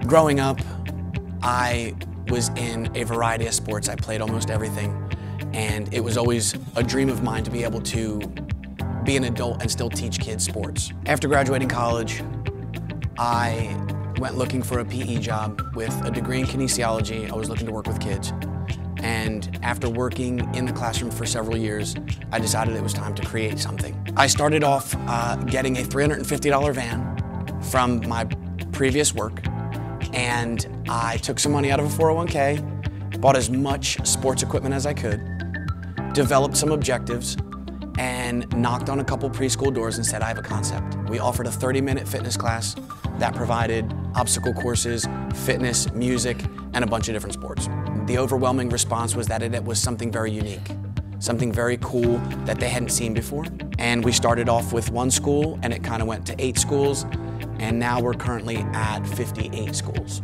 Growing up, I was in a variety of sports. I played almost everything, and it was always a dream of mine to be able to be an adult and still teach kids sports. After graduating college, I went looking for a PE job with a degree in kinesiology. I was looking to work with kids. And after working in the classroom for several years, I decided it was time to create something. I started off getting a $350 van from my previous work, and I took some money out of a 401k, bought as much sports equipment as I could, developed some objectives, and knocked on a couple preschool doors and said, I have a concept. We offered a 30-minute fitness class that provided obstacle courses, fitness, music, and a bunch of different sports. The overwhelming response was that it was something very unique, something very cool that they hadn't seen before. And we started off with one school, and it kind of went to 8 schools, and now we're currently at 58 schools.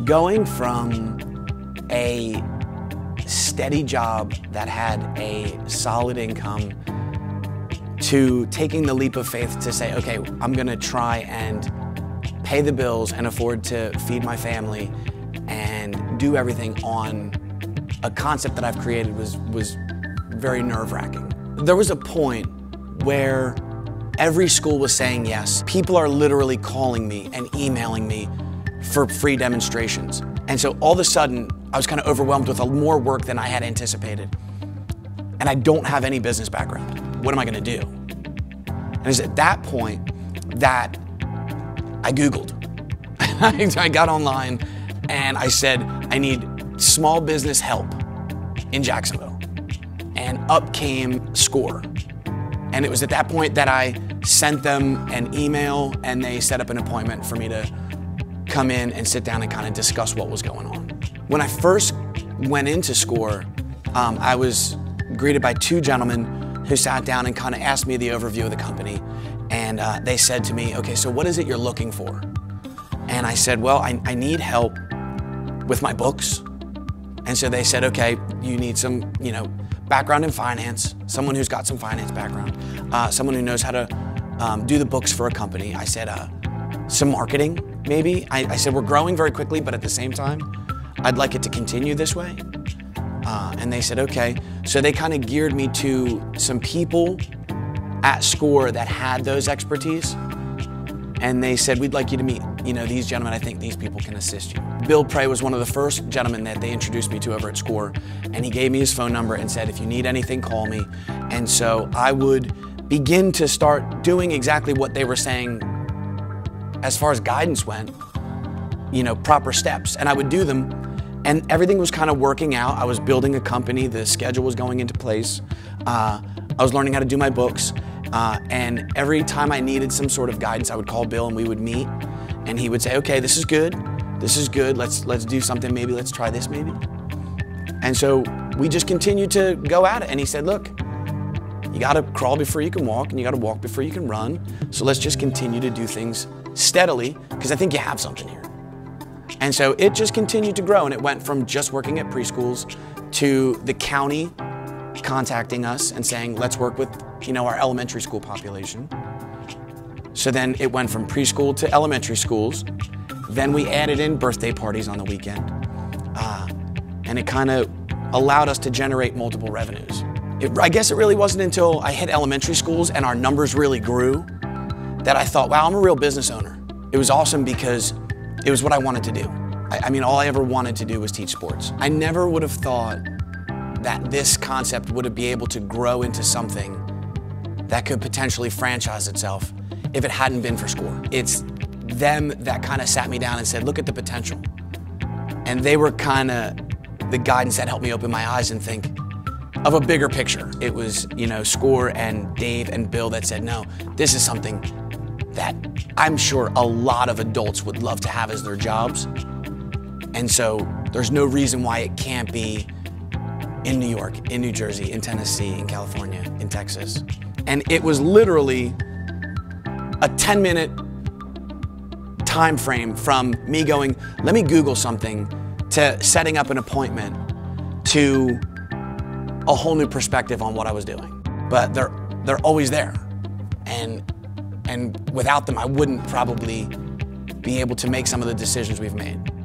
Going from a steady job that had a solid income to taking the leap of faith to say, okay, I'm gonna try and pay the bills and afford to feed my family and do everything on a concept that I've created was very nerve-wracking. There was a point where every school was saying yes. People are literally calling me and emailing me for free demonstrations. And so all of a sudden, I was kind of overwhelmed with more work than I had anticipated. And I don't have any business background. What am I gonna do? And it's at that point that I Googled. I got online and I said, I need small business help in Jacksonville. And up came SCORE. And it was at that point that I sent them an email and they set up an appointment for me to come in and sit down and kind of discuss what was going on. When I first went into SCORE, I was greeted by 2 gentlemen who sat down and kind of asked me the overview of the company. And they said to me, okay, so what is it you're looking for? And I said, well, I need help with my books. And so they said, okay, you need some, background in finance, someone who's got some finance background, someone who knows how to do the books for a company. I said, some marketing, maybe. I said, we're growing very quickly, but at the same time, I'd like it to continue this way. And they said, okay. So they kind of geared me to some people at SCORE that had those expertise. And they said, we'd like you to meet, these gentlemen. I think these people can assist you. Bill Prey was one of the first gentlemen that they introduced me to over at SCORE. And he gave me his phone number and said, if you need anything, call me. And so I would begin to start doing exactly what they were saying as far as guidance went, proper steps. And I would do them. And everything was kind of working out. I was building a company. The schedule was going into place. I was learning how to do my books. And every time I needed some sort of guidance, I would call Bill and we would meet. And he would say, okay, this is good. This is good. Let's do something. Maybe let's try this maybe. And so we just continued to go at it. And he said, look, you got to crawl before you can walk and you got to walk before you can run. So let's just continue to do things steadily because I think you have something here. And so it just continued to grow, and it went from just working at preschools to the county contacting us and saying, let's work with our elementary school population. So then it went from preschool to elementary schools. Then we added in birthday parties on the weekend. And it kind of allowed us to generate multiple revenues. I guess it really wasn't until I hit elementary schools and our numbers really grew that I thought, wow, I'm a real business owner. It was awesome because it was what I wanted to do. I mean, all I ever wanted to do was teach sports. I never would have thought that this concept would be able to grow into something that could potentially franchise itself if it hadn't been for SCORE. It's them that kind of sat me down and said, look at the potential. And they were kind of the guidance that helped me open my eyes and think of a bigger picture. It was, SCORE and Dave and Bill that said, no, this is something that I'm sure a lot of adults would love to have as their jobs. And so there's no reason why it can't be in New York, in New Jersey, in Tennessee, in California, in Texas. And it was literally a 10-minute time frame from me going, let me Google something, to setting up an appointment, to a whole new perspective on what I was doing. But they're always there. And without them, I wouldn't probably be able to make some of the decisions we've made.